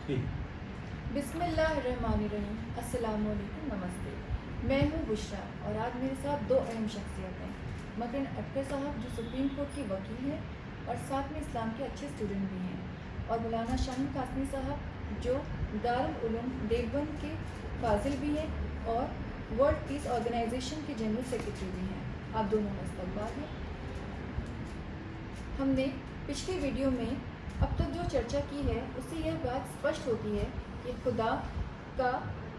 बिस्मिल्लाहिर्रहमानिर्रहीम। अस्सलाम वालेकुम, नमस्ते। मैं हूँ बुशरा और आज मेरे साथ दो अहम शख्सियत हैं। मकरन अख्तर साहब जो सुप्रीम कोर्ट के वकील हैं और साथ में इस्लाम के अच्छे स्टूडेंट भी हैं, और मौलाना शाहीन कासमी साहब जो दारुल उलूम देवबंद के फाजिल भी हैं और वर्ल्ड पीस ऑर्गेनाइजेशन के जनरल सेक्रेटरी भी हैं। आप दोनों का इस्तकबाल है। हमने पिछली वीडियो में अब तक जो चर्चा की है उससे यह बात स्पष्ट होती है कि खुदा का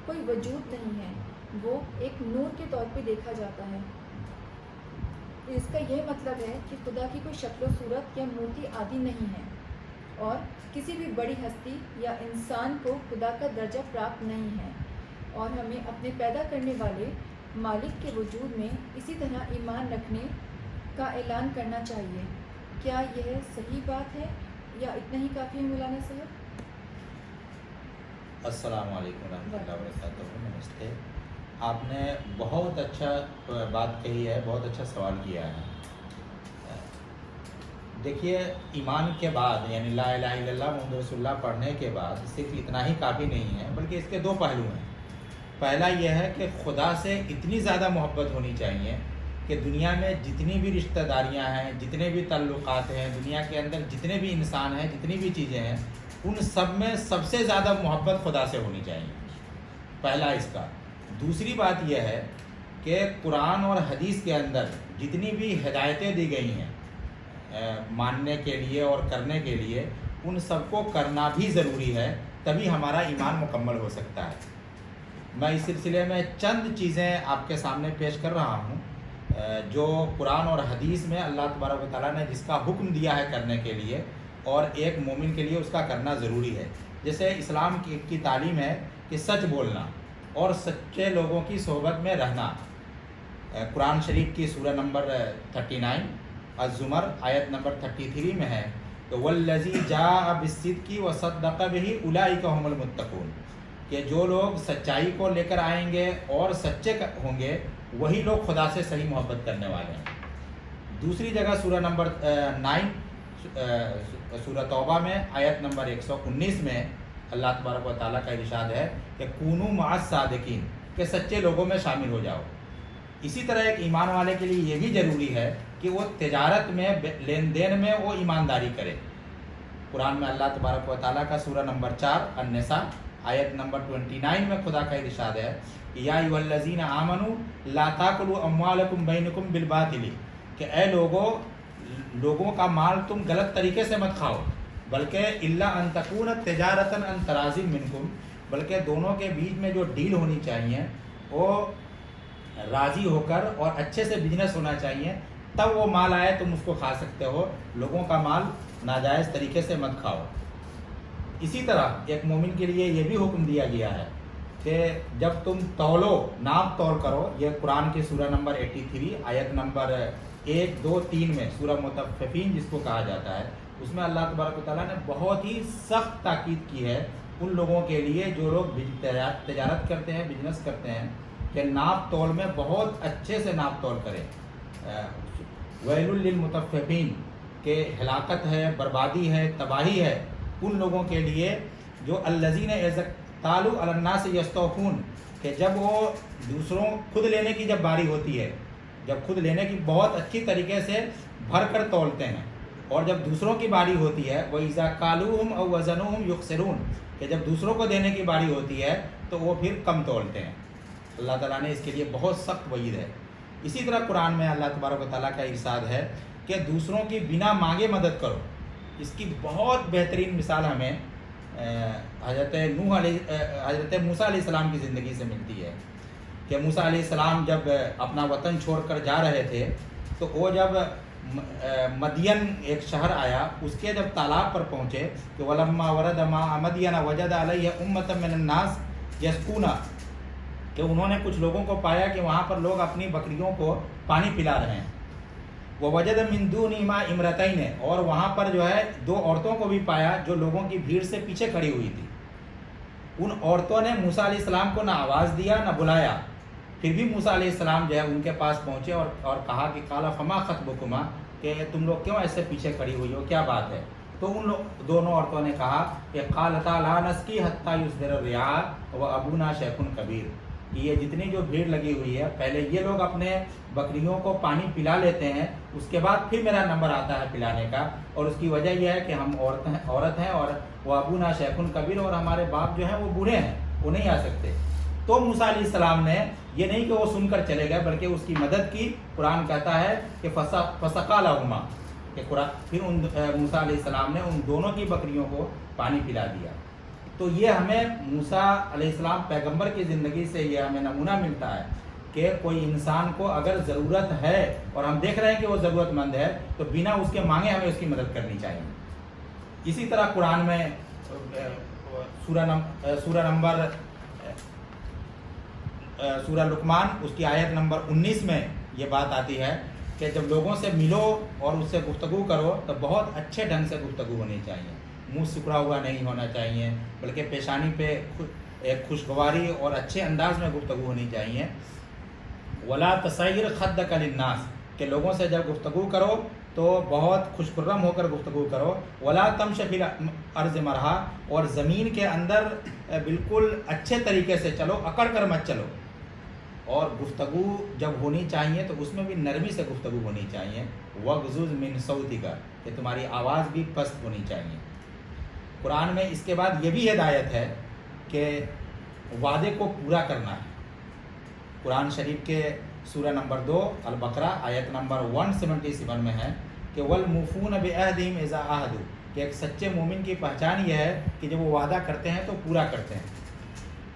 कोई वजूद नहीं है, वो एक नूर के तौर पे देखा जाता है। इसका यह मतलब है कि खुदा की कोई शक्ल सूरत या मूर्ति आदि नहीं है और किसी भी बड़ी हस्ती या इंसान को खुदा का दर्जा प्राप्त नहीं है, और हमें अपने पैदा करने वाले मालिक के वजूद में इसी तरह ईमान रखने का ऐलान करना चाहिए। क्या यह सही बात है या इतना ही काफ़ी है मौलाना साहब? अस्सलाम वालेकुम रहमतुल्लाहि व बरकातहू। नमस्ते। आपने बहुत अच्छा बात कही है, बहुत अच्छा सवाल किया है। देखिए, ईमान के बाद यानी ला इलाहा इल्लल्लाह मुहम्मद रसूलुल्लाह पढ़ने के बाद सिर्फ इतना ही काफ़ी नहीं है, बल्कि इसके दो पहलू हैं। पहला यह है कि खुदा से इतनी ज़्यादा मोहब्बत होनी चाहिए कि दुनिया में जितनी भी रिश्तेदारियां हैं, जितने भी ताल्लुकात हैं, दुनिया के अंदर जितने भी इंसान हैं, जितनी भी चीज़ें हैं, उन सब में सबसे ज़्यादा मोहब्बत खुदा से होनी चाहिए। पहला इसका। दूसरी बात यह है कि कुरान और हदीस के अंदर जितनी भी हिदायतें दी गई हैं मानने के लिए और करने के लिए, उन सबको करना भी ज़रूरी है, तभी हमारा ईमान मुकम्मल हो सकता है। मैं इस सिलसिले में चंद चीज़ें आपके सामने पेश कर रहा हूँ जो कुरान और हदीस में अल्लाह तबारक व तआला ने जिसका हुक्म दिया है करने के लिए और एक मोमिन के लिए उसका करना ज़रूरी है। जैसे इस्लाम की तालीम है कि सच बोलना और सच्चे लोगों की सोहबत में रहना। कुरान शरीफ की सूरह नंबर 39 अज़्ज़ुमर आयत नंबर 33 में है तो वल्लज़ी जाअ बिस्सिद्क़ि व सद्दक़ बिही उलाइका हुमुल मुत्तक़ून, कि जो लोग सच्चाई को लेकर आएंगे और सच्चे होंगे वही लोग खुदा से सही मोहब्बत करने वाले हैं। दूसरी जगह सूरह नंबर 9 सूरह तौबा में आयत नंबर 119 में अल्लाह तबारक व तआला का इरशाद है कि कूनू मअस सादिकीन, के सच्चे लोगों में शामिल हो जाओ। इसी तरह एक ईमान वाले के लिए ये भी ज़रूरी है कि वो तिजारत में, लेन देन में वो ईमानदारी करे। कुरान में अल्लाह तबारक व तआला का सूरह नंबर 4 अन्निसा आयत नंबर 29 में खुदा का इरशाद है या अय्युहल्लज़ीना आमनू ला ताकुलू अम्वालकुम बैनकुम बिल बातिल, कि ए लोगों का माल तुम गलत तरीके से मत खाओ, बल्कि इल्ला अन तकून तिजारतन अन तराज़िम मिनकुम, बल्कि दोनों के बीच में जो डील होनी चाहिए वो राज़ी होकर और अच्छे से बिजनेस होना चाहिए, तब वो माल आए तुम उसको खा सकते हो। लोगों का माल नाजायज़ तरीके से मत खाओ। इसी तरह एक मोमिन के लिए ये भी हुक्म दिया गया है कि जब तुम तौलो, नाप तौल करो। ये कुरान की सूरह नंबर 83 आयत नंबर 1, 2, 3 में सूरह मुतफ़्फ़िफ़ीन जिसको कहा जाता है, उसमें अल्लाह तबारक व तआला ने बहुत ही सख्त ताकीद की है उन लोगों के लिए जो लोग तिजारत करते हैं, बिजनेस करते हैं, कि नाप तौल में बहुत अच्छे से नाप तौल करें। वैलुल लिल मुतफ़्फ़िफ़ीन, के हलाकत है, बर्बादी है, तबाही है उन लोगों के लिए जो अल्लज़ीना यज़्तालू अलन्नास यस्तौफ़ून, कि जब वो दूसरों खुद लेने की जब बारी होती है, जब खुद लेने की बहुत अच्छी तरीके से भर कर तौलते हैं, और जब दूसरों की बारी होती है वो इज़ा कालूहुम औ वज़नूहुम युख़सिरून, कि जब दूसरों को देने की बारी होती है तो वो फिर कम तौलते हैं। अल्लाह ताला ने इसके लिए बहुत सख्त वईद है। इसी तरह कुरान में अल्लाह तबारक व तआला का इरशाद है कि दूसरों की बिना मांगे मदद करो। इसकी बहुत बेहतरीन मिसाल हमें हज़रत मूसा अलैहिस्सलाम की ज़िंदगी से मिलती है कि मूसा अलैहिस्सलाम जब अपना वतन छोड़कर जा रहे थे तो वो जब मदियन एक शहर आया, उसके जब तालाब पर पहुँचे कि वलम्मा वरद माअ मदियन वजद अलैहि उम्मतम मिनन नास यस्कूना, कि उन्होंने कुछ लोगों को पाया कि वहाँ पर लोग अपनी बकरियों को पानी पिला रहे हैं। वो वजद मिन दूनिहिमा इमरतैन, और वहाँ पर जो है दो औरतों को भी पाया जो लोगों की भीड़ से पीछे खड़ी हुई थी। उन औरतों ने मूसा अलैहिस्सलाम को ना आवाज़ दिया ना बुलाया, फिर भी मूसा अलैहिस्सलाम जो है उनके पास पहुँचे और कहा कि काला फमा खतबुकुमा, कि तुम लोग क्यों ऐसे पीछे खड़ी हुई हो, क्या बात है। تو ان دونوں عورتوں نے کہا کہ قالتا لا نسقی حتی یصدر الرعاء و ابونا شیخ کبیر، کہ یہ جتنی جو بھیڑ لگی ہوئی ہے، پہلے یہ لوگ اپنے بکریوں کو پانی پلا لیتے ہیں، اس کے بعد پھر میرا نمبر آتا ہے پلانے کا، اور اس کی وجہ یہ ہے کہ ہم عورت ہیں اور وہ ابونا شیخ کبیر، اور ہمارے باپ جو ہیں وہ بوڑھے ہیں، وہ نہیں آ سکتے۔ تو موسیٰ علیہ السلام نے یہ نہیں کہ وہ سن کر چلے گئے بلکہ اس کی مدد کی۔ قرآن کہتا ہے کہ فسقا لہما، کہ پھر موسیٰ علیہ السلام نے ان دونوں کی بکریوں کو پانی پلا دیا۔ تو یہ ہمیں موسیٰ علیہ السلام پیغمبر کی زندگی سے یہ ہمیں نمونہ ملتا ہے کہ کوئی انسان کو اگر ضرورت ہے اور ہم دیکھ رہے ہیں کہ وہ ضرورت مند ہے تو بنا اس کے مانگے ہمیں اس کی مدد کرنی چاہیے۔ اسی طرح قرآن میں سورہ لقمان اس کی آیت نمبر 19 میں یہ بات آتی ہے کہ جب لوگوں سے ملو اور اس سے گفتگو کرو تو بہت اچھے ڈھنگ سے گفتگو ہونی چاہیے، منہ سکڑا ہوا نہیں ہونا چاہیے، بلکہ پیشانی پہ ایک خوشگواری اور اچھے انداز میں گفتگو ہونی چاہیے۔ ولا تصیر خدک للناس، کہ لوگوں سے جب گفتگو کرو تو بہت خوش خرم ہو کر گفتگو کرو۔ ولا تمش فی الارض مرحا، اور زمین کے اندر بالکل اچھے طریقے سے چلو، اکڑ کر مت چلو۔ اور گفتگو جب ہونی چاہیے تو اس میں بھی نرمی سے گفتگو ہونی چاہیے۔ وغضض من صوتک، کہ تمہاری آواز بھی پست ہونی چاہیے۔ قرآن میں اس کے بعد یہ بھی ہدایت ہے کہ وعدے کو پورا کرنا ہے۔ قرآن شریف کے سورہ نمبر 2 البقرہ آیت نمبر 177 میں ہے کہ والموفون بعہدہم اذا عاہدوا، کہ ایک سچے مومن کی پہچان یہ ہے کہ جب وہ وعدہ کرتے ہیں تو پورا کرتے ہیں۔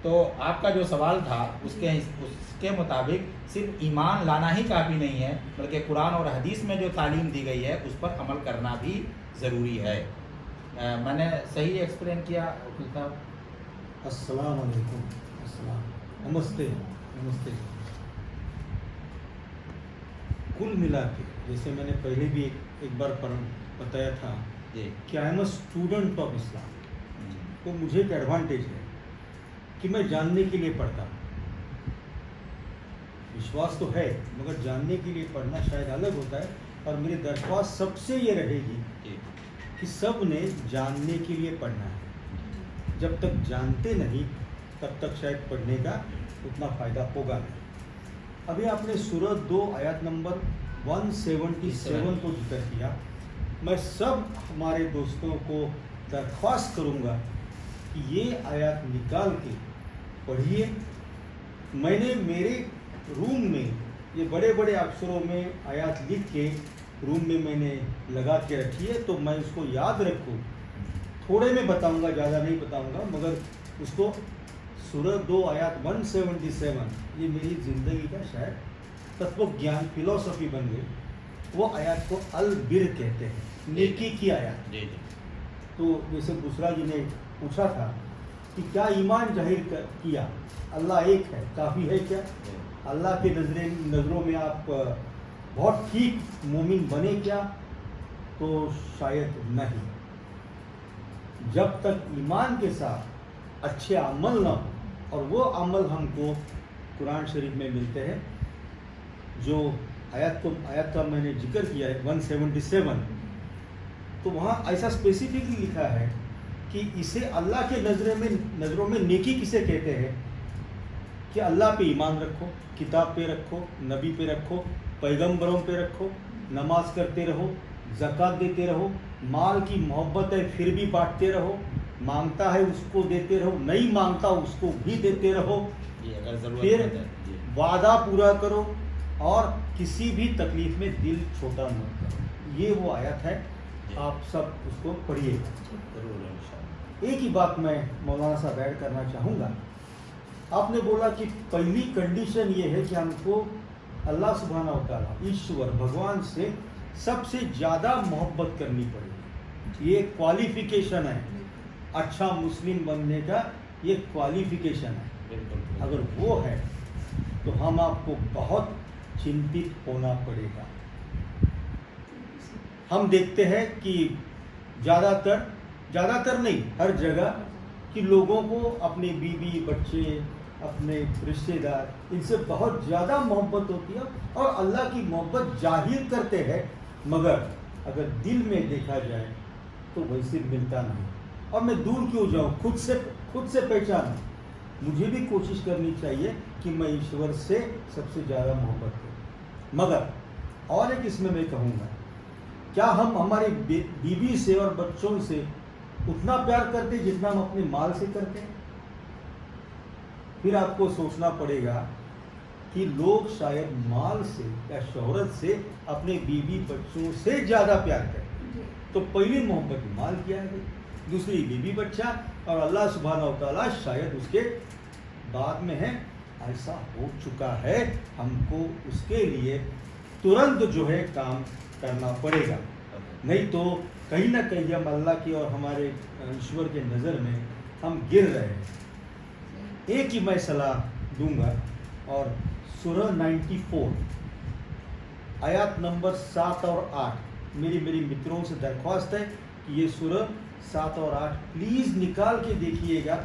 تو آپ کا جو سوال تھا اس کے مطابق صرف ایمان لانا ہی کافی نہیں ہے، بلکہ قرآن اور حدیث میں جو تعلیم دی گئی ہے اس پر عمل کرنا بھی ضروری ہے۔ میں نے صحیح ایکسپلین کیا وکیل صاحب؟ السلام علیکم۔ السلام، نمستے نمستے۔ کل ملا کے جیسے میں نے پہلے بھی ایک بار بتایا تھا جی کہ I am a student of Islam, تو مجھے ایک ایڈوانٹیج ہے کہ میں جاننے کے لیے پڑھتا ہوں۔ وشواس تو ہے مگر جاننے کے لیے پڑھنا شاید الگ ہوتا ہے، اور میری درخواست سب سے یہ رہے گی کہ سب نے جاننے کے لیے پڑھنا ہے۔ جب تک جانتے نہیں تب تک شاید پڑھنے کا اتنا فائدہ ہوگا نہیں۔ ابھی آپ نے سورۃ 2 آیت نمبر 177 کو ذکر کیا۔ میں سب ہمارے دوستوں کو درخواست کروں گا کہ یہ آیات نکال کے پڑھیے۔ میں نے میرے روم میں یہ بڑے بڑے اکثروں میں آیات لکھ کے روم میں نے لگا کے رکھی ہے، تو میں اس کو یاد رکھوں۔ تھوڑے میں بتاؤں گا، زیادہ نہیں بتاؤں گا، مگر اس کو سورۃ 2 آیات 177 یہ میری زندگی کا شاید تتو گیان فلسفی بن گئی۔ وہ آیات کو البر کہتے ہیں، نیکی کی آیات۔ جی جی تو جیسے دوسرا جی نے پوچھا تھا کہ کیا ایمان ظاہر کیا، اللہ ایک ہے کافی ہے کیا؟ اللہ کے نظروں میں آپ بہت ٹھیک مومن بنے کیا؟ تو شاید نہیں۔ جب تک ایمان کے ساتھ اچھے عمل نہ ہو، اور وہ عمل ہم کو قرآن شریف میں ملتے ہیں، جو آیت کا میں نے ذکر کیا ہے 177، تو وہاں ایسا اسپیسیفکلی لکھا ہے کہ اسے اللہ کے نظروں میں نیکی کسے کہتے ہیں کہ اللہ پہ ایمان رکھو، کتاب پہ رکھو، نبی پہ رکھو، پیغمبروں پہ رکھو، نماز کرتے رہو، زکوٰۃ دیتے رہو، مال کی محبت ہے پھر بھی بانٹتے رہو، مانگتا ہے اس کو دیتے رہو، نہیں مانگتا اس کو بھی دیتے رہو، اگر ضرورت پھر ہے جی وعدہ پورا کرو، اور کسی بھی تکلیف میں دل چھوٹا مت کرو۔ یہ وہ آیت ہے، آپ سب اس کو پڑھیے گا۔ ضرور انشاءاللہ۔ ایک ہی بات میں مولانا صاحب ایڈ کرنا چاہوں گا۔ آپ نے بولا کہ پہلی کنڈیشن یہ ہے کہ ہم کو اللہ سبحانہ و تعالیٰ ایشور بھگوان سے سب سے زیادہ محبت کرنی پڑے گی۔ یہ کوالیفیکیشن ہے، اچھا مسلم بننے کا یہ کوالیفیکیشن ہے۔ بالکل اگر وہ ہے تو ہم آپ کو بہت چنتت ہونا پڑے گا۔ ہم دیکھتے ہیں کہ زیادہ تر نہیں، ہر جگہ کہ لوگوں کو اپنے بیوی بچے، اپنے رشتے دار، ان سے بہت زیادہ محبت ہوتی ہے، اور اللہ کی محبت ظاہر کرتے ہیں، مگر اگر دل میں دیکھا جائے तो वैसे मिलता नहीं। अब मैं दूर क्यों जाऊं, खुद से पहचाना। मुझे भी कोशिश करनी चाहिए कि मैं ईश्वर से सबसे ज़्यादा मोहब्बत करूं। मगर और एक इसमें मैं कहूँगा, क्या हम हमारी बीवी से और बच्चों से उतना प्यार करते जितना हम अपने माल से करते हैं? फिर आपको सोचना पड़ेगा कि लोग शायद माल से या शोहरत से अपने बीवी बच्चों से ज़्यादा प्यार करते हैं। तो पहली मोहब्बत माल की आ गई, दूसरी बीवी बच्चा, और अल्लाह सुब्हानहू व तआला शायद उसके बाद में है। ऐसा हो चुका है, हमको उसके लिए तुरंत जो है काम करना पड़ेगा, नहीं तो कहीं ना कहीं हम अल्लाह की और हमारे ईश्वर के नज़र में हम गिर रहे हैं। एक ही मैं सलाह दूंगा, और सूरह 94 आयत नंबर 7 और 8 मेरी मित्रों से दरख्वास्त है कि ये सूरह 7 और 8 प्लीज़ निकाल के देखिएगा।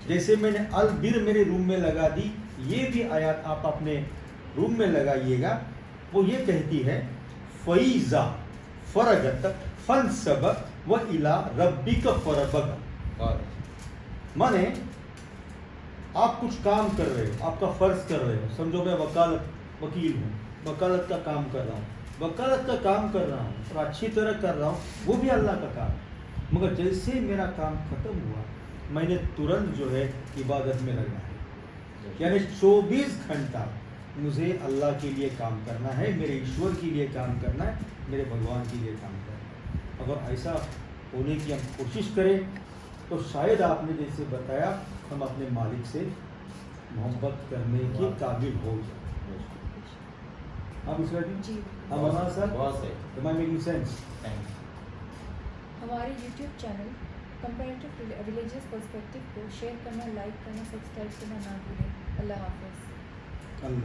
जैसे मैंने अल बिर मेरे रूम में लगा दी, ये भी आयत आप अपने रूम में लगाइएगा। वो ये कहती है, फ़ईज़ा फ़रगत फ़नसब व इला रब्बिक फ़रगब। और माने आप कुछ काम कर रहे हो, आपका फ़र्ज़ कर रहे हो। समझो मैं वकील हूँ, वकालत का काम कर रहा हूँ, वकालत का काम कर रहा हूँ और अच्छी तरह कर रहा हूँ, वो भी अल्लाह का काम है। मगर जैसे मेरा काम ख़त्म हुआ, मैंने तुरंत जो है इबादत में लगना है। यानी 24 घंटा मुझे अल्लाह के लिए काम करना है, मेरे ईश्वर के लिए काम करना है, मेरे भगवान के लिए काम करना है। अगर ऐसा होने की हम कोशिश करें तो शायद आपने जैसे बताया, हम अपने मालिक से मोहब्बत करने के काबिल हो जाए। आप इसका जी हम हमारा सर बहुत सही। Am I making sense? Thank हमारे YouTube channel comparative religious perspective को शेयर करना, लाइक करना, सब्सक्राइब करना ना भूलें। अल्लाह हाफ़िज़। अल्लाह